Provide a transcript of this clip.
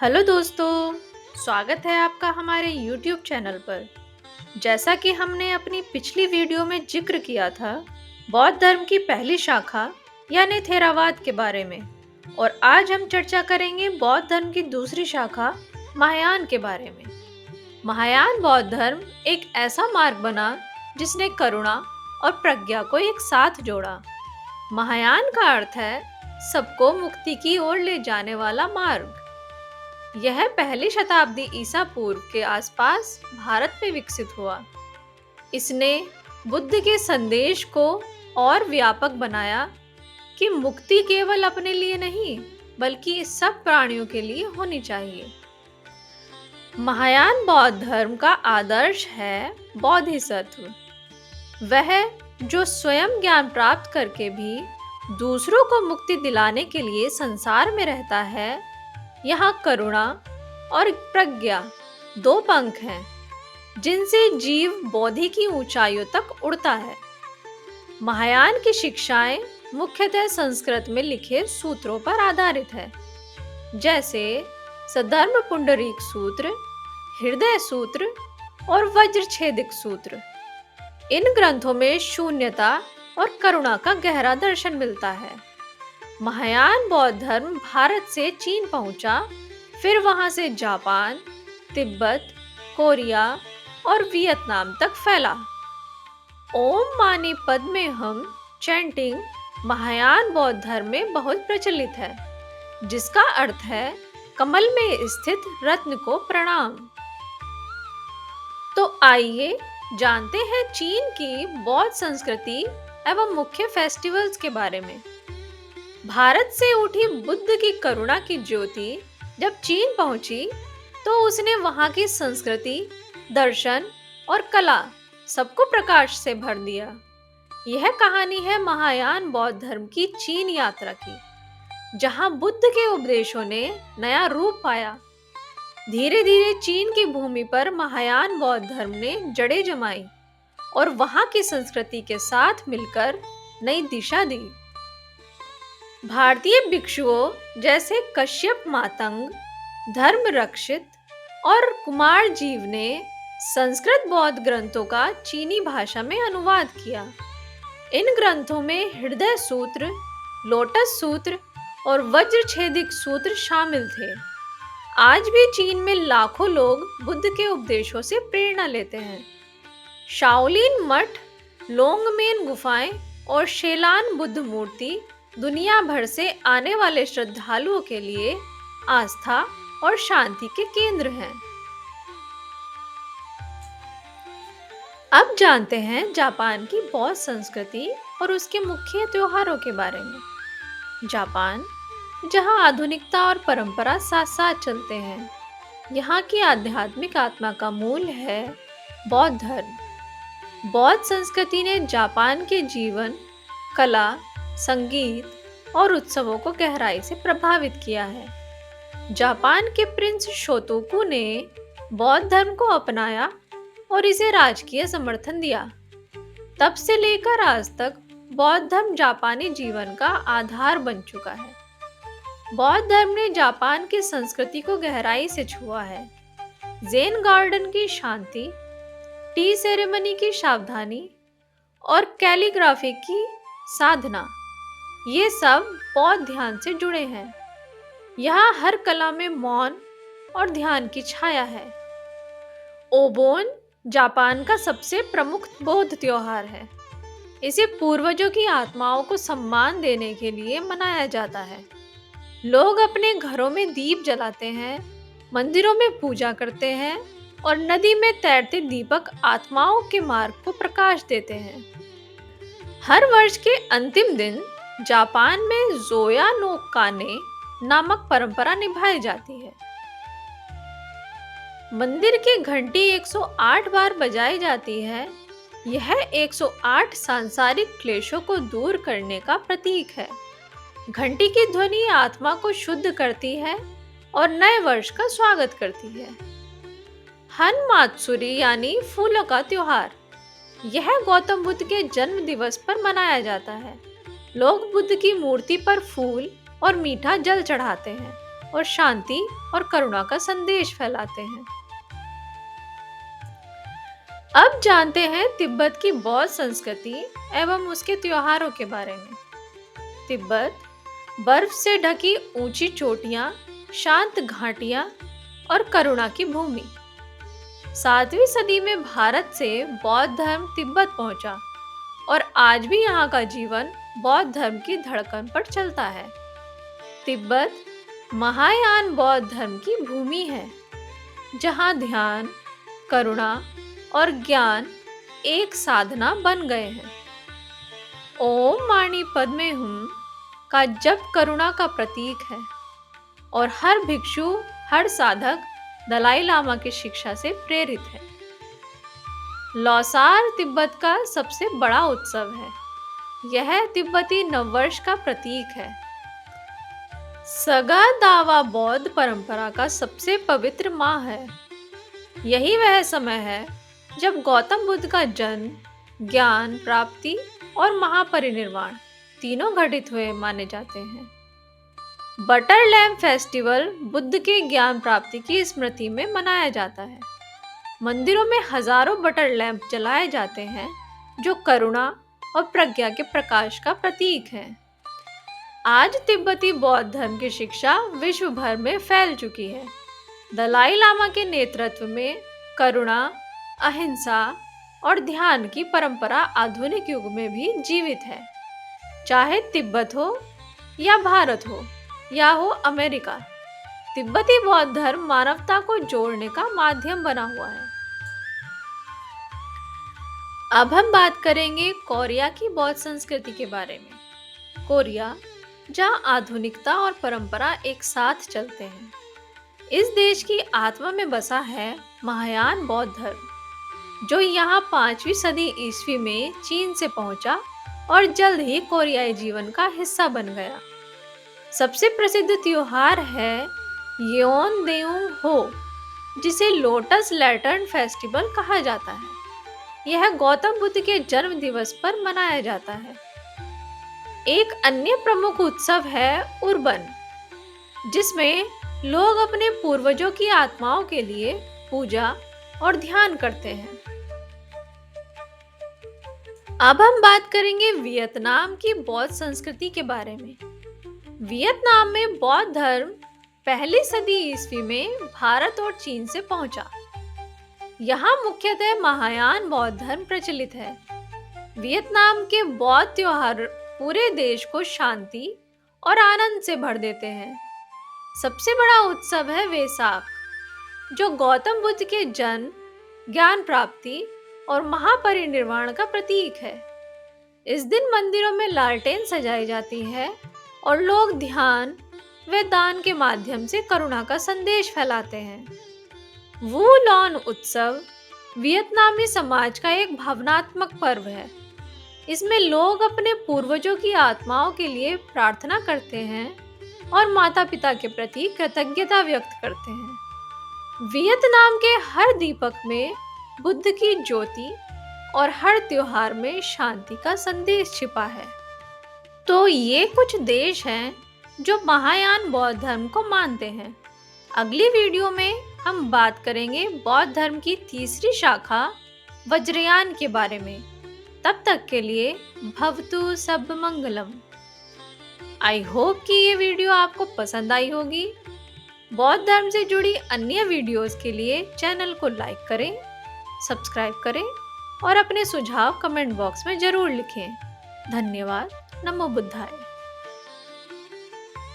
Hello दोस्तों, स्वागत है आपका हमारे YouTube चैनल पर। जैसा कि हमने अपनी पिछली वीडियो में जिक्र किया था, बौद्ध धर्म की पहली शाखा यानी थेरावाद के बारे में, और आज हम चर्चा करेंगे बौद्ध धर्म की दूसरी शाखा महायान के बारे में। महायान बौद्ध धर्म एक ऐसा मार्ग बना जिसने करुणा और प्रज्ञा को एक साथ जोड़ा। महायान का अर्थ है सबको मुक्ति की ओर ले जाने वाला मार्ग। यह पहली शताब्दी ईसा पूर्व के आसपास भारत में विकसित हुआ। इसने बुद्ध के संदेश को और व्यापक बनाया कि मुक्ति केवल अपने लिए नहीं, बल्कि सब प्राणियों के लिए होनी चाहिए। महायान बौद्ध धर्म का आदर्श है बोधिसत्व। वह जो स्वयं ज्ञान प्राप्त करके भी दूसरों को मुक्ति दिलाने के लिए संसार में रहता है। यहाँ करुणा और प्रज्ञा दो पंख हैं, जिनसे जीव बोधि की ऊंचाइयों तक उड़ता है। महायान की शिक्षाएं मुख्यतः संस्कृत में लिखे सूत्रों पर आधारित है, जैसे सधर्म पुंडरीक सूत्र, हृदय सूत्र और वज्रछेदिक सूत्र। इन ग्रंथों में शून्यता और करुणा का गहरा दर्शन मिलता है। महायान बौद्ध धर्म भारत से चीन पहुंचा, फिर वहां से जापान, तिब्बत, कोरिया और वियतनाम तक फैला। ओम मानी पद्मे हम चैंटिंग महायान बौद्ध धर्म में बहुत प्रचलित है, जिसका अर्थ है कमल में स्थित रत्न को प्रणाम। तो आइए जानते हैं चीन की बौद्ध संस्कृति एवं मुख्य फेस्टिवल्स के बारे में। भारत से उठी बुद्ध की करुणा की ज्योति जब चीन पहुंची, तो उसने वहां की संस्कृति, दर्शन और कला सबको प्रकाश से भर दिया। यह कहानी है महायान बौद्ध धर्म की चीन यात्रा की, जहां बुद्ध के उपदेशों ने नया रूप पाया। धीरे धीरे चीन की भूमि पर महायान बौद्ध धर्म ने जड़ें जमाई और वहां की संस्कृति के साथ मिलकर नई दिशा दी। भारतीय भिक्षुओं जैसे कश्यप मातंग, धर्म रक्षित और कुमार जीव ने संस्कृत बौद्ध ग्रंथों का चीनी भाषा में अनुवाद किया। इन ग्रंथों में हृदय सूत्र, लोटस सूत्र और वज्रछेदिक सूत्र शामिल थे। आज भी चीन में लाखों लोग बुद्ध के उपदेशों से प्रेरणा लेते हैं। शाओलिन मठ, लोंगमेन गुफाएं और शेलान बुद्ध मूर्ति दुनिया भर से आने वाले श्रद्धालुओं के लिए आस्था और शांति के केंद्र हैं। अब जानते हैं जापान की बौद्ध संस्कृति और उसके मुख्य त्योहारों के बारे में। जापान, जहां आधुनिकता और परंपरा साथ साथ चलते हैं, यहाँ की आध्यात्मिक आत्मा का मूल है बौद्ध धर्म। बौद्ध संस्कृति ने जापान के जीवन, कला, संगीत और उत्सवों को गहराई से प्रभावित किया है। जापान के प्रिंस शोतोकु ने बौद्ध धर्म को अपनाया और इसे राजकीय समर्थन दिया। तब से लेकर आज तक बौद्ध धर्म जापानी जीवन का आधार बन चुका है। बौद्ध धर्म ने जापान की संस्कृति को गहराई से छुआ है। ज़ेन गार्डन की शांति, टी सेरेमनी की सावधानी और कैलीग्राफी की साधना, ये सब बौद्ध ध्यान से जुड़े हैं। यहाँ हर कला में मौन और ध्यान की छाया है। ओबोन जापान का सबसे प्रमुख बौद्ध त्योहार है। इसे पूर्वजों की आत्माओं को सम्मान देने के लिए मनाया जाता है। लोग अपने घरों में दीप जलाते हैं, मंदिरों में पूजा करते हैं और नदी में तैरते दीपक आत्माओं के मार्ग को प्रकाश देते हैं। हर वर्ष के अंतिम दिन जापान में जोया नो काने नामक परंपरा निभाई जाती है। मंदिर की घंटी 108 बार बजाई जाती है। यह 108 सांसारिक क्लेशों को दूर करने का प्रतीक है। घंटी की ध्वनि आत्मा को शुद्ध करती है और नए वर्ष का स्वागत करती है। हन मात्सुरी यानी फूलों का त्योहार, यह गौतम बुद्ध के जन्म दिवस पर मनाया जाता है। लोग बुद्ध की मूर्ति पर फूल और मीठा जल चढ़ाते हैं। और शांति और करुणा का संदेश फैलाते हैं। अब जानते हैं तिब्बत की बौद्ध संस्कृति एवं उसके त्योहारों के बारे में। तिब्बत बर्फ से ढकी ऊंची चोटियां, शांत घाटियां और करुणा की भूमि। 7वीं सदी में भारत से बौद्ध धर्म तिब्बत पहुंचा और आज भी यहाँ का जीवन बौद्ध धर्म की धड़कन पर चलता है। तिब्बत महायान बौद्ध धर्म की भूमि है, जहाँ ध्यान, करुणा और ज्ञान एक साधना बन गए हैं। ओम मानी पद्मे हूं का जप करुणा का प्रतीक है और हर भिक्षु, हर साधक दलाई लामा की शिक्षा से प्रेरित है। लौसार तिब्बत का सबसे बड़ा उत्सव है। यह तिब्बती नववर्ष का प्रतीक है। सगा दावा बौद्ध परंपरा का सबसे पवित्र माह है। यही वह समय है जब गौतम बुद्ध का जन्म, ज्ञान प्राप्ति और महापरिनिर्वाण तीनों घटित हुए माने जाते हैं। बटर लैम्प फेस्टिवल बुद्ध के ज्ञान प्राप्ति की स्मृति में मनाया जाता है। मंदिरों में हजारों बटर लैम्प जलाए जाते हैं, जो करुणा और प्रज्ञा के प्रकाश का प्रतीक है। आज तिब्बती बौद्ध धर्म की शिक्षा विश्व भर में फैल चुकी है। दलाई लामा के नेतृत्व में करुणा, अहिंसा और ध्यान की परंपरा आधुनिक युग में भी जीवित है। चाहे तिब्बत हो या भारत हो या हो अमेरिका, तिब्बती बौद्ध धर्म मानवता को जोड़ने का माध्यम बना हुआ है। अब हम बात करेंगे कोरिया की बौद्ध संस्कृति के बारे में। कोरिया, जहाँ आधुनिकता और परंपरा एक साथ चलते हैं। इस देश की आत्मा में बसा है महायान बौद्ध धर्म, जो यहाँ 5वीं सदी ईस्वी में चीन से पहुंचा और जल्द ही कोरियाई जीवन का हिस्सा बन गया। सबसे प्रसिद्ध त्योहार है येओनदेउंग हो, जिसे लोटस लैंटर्न फेस्टिवल कहा जाता है। यह गौतम बुद्ध के जन्म दिवस पर मनाया जाता है। एक अन्य प्रमुख उत्सव है उर्बन, जिसमें लोग अपने पूर्वजों की आत्माओं के लिए पूजा और ध्यान करते हैं। अब हम बात करेंगे वियतनाम की बौद्ध संस्कृति के बारे में। वियतनाम में बौद्ध धर्म पहली सदी ईस्वी में भारत और चीन से पहुंचा। यहाँ मुख्यतः महायान बौद्ध धर्म प्रचलित है। वियतनाम के बौद्ध त्योहार पूरे देश को शांति और आनंद से भर देते हैं। सबसे बड़ा उत्सव है वेसाक, जो गौतम बुद्ध के जन्म, ज्ञान प्राप्ति और महापरिनिर्वाण का प्रतीक है। इस दिन मंदिरों में लालटेन सजाई जाती है और लोग ध्यान व दान के माध्यम से करुणा का संदेश फैलाते हैं। वू लॉन उत्सव वियतनामी समाज का एक भावनात्मक पर्व है। इसमें लोग अपने पूर्वजों की आत्माओं के लिए प्रार्थना करते हैं और माता पिता के प्रति कृतज्ञता व्यक्त करते हैं। वियतनाम के हर दीपक में बुद्ध की ज्योति और हर त्योहार में शांति का संदेश छिपा है। तो ये कुछ देश हैं जो महायान बौद्ध धर्म को मानते हैं। अगली वीडियो में हम बात करेंगे बौद्ध धर्म की तीसरी शाखा वज्रयान के बारे में। तब तक के लिए भवतु सब मंगलम। आई होप कि ये वीडियो आपको पसंद आई होगी। बौद्ध धर्म से जुड़ी अन्य वीडियोस के लिए चैनल को लाइक करें, सब्सक्राइब करें और अपने सुझाव कमेंट बॉक्स में जरूर लिखें। धन्यवाद। नमो बुद्धाय।